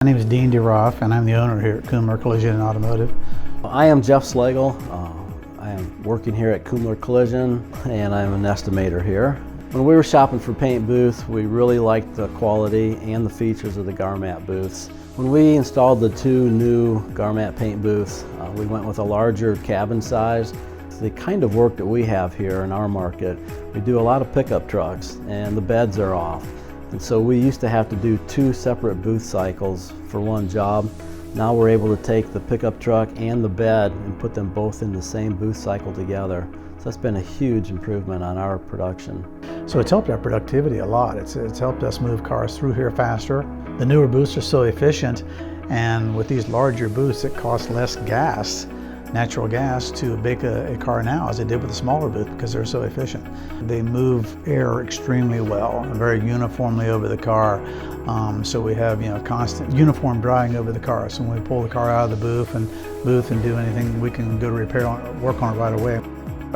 My name is Dean DeRoff, and I'm the owner here at Kumler Collision and Automotive. I am Jeff Slagle. I am working here at Kumler Collision, and I'm an estimator here. When we were shopping for paint booths, we really liked the quality and the features of the Garmat booths. When we installed the two new Garmat paint booths, we went with a larger cabin size. The kind of work that we have here in our market, we do a lot of pickup trucks, and the beds are off. And so we used to have to do two separate booth cycles for one job. Now we're able to take the pickup truck and the bed and put them both in the same booth cycle together. So that's been a huge improvement on our production. So it's helped our productivity a lot. It's helped us move cars through here faster. The newer booths are so efficient, and with these larger booths it costs less gas, natural gas, to bake a car now as it did with the smaller booth because they're so efficient. They move air extremely well and very uniformly over the car. So we have constant uniform drying over the car. So when we pull the car out of the booth and do anything, we can go to repair on, work on it right away.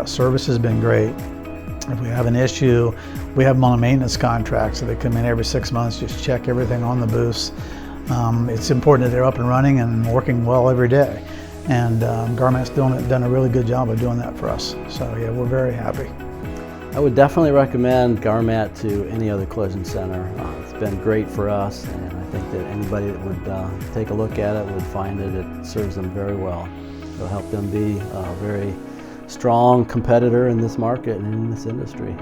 Service has been great. If we have an issue, we have them on a maintenance contract, so they come in every 6 months, just check everything on the booths. It's important that they're up and running and working well every day. And Garmat's done a really good job of doing that for us. So yeah, we're very happy. I would definitely recommend Garmat to any other collision center. It's been great for us, and I think that anybody that would take a look at it would find that it serves them very well. It'll help them be a very strong competitor in this market and in this industry.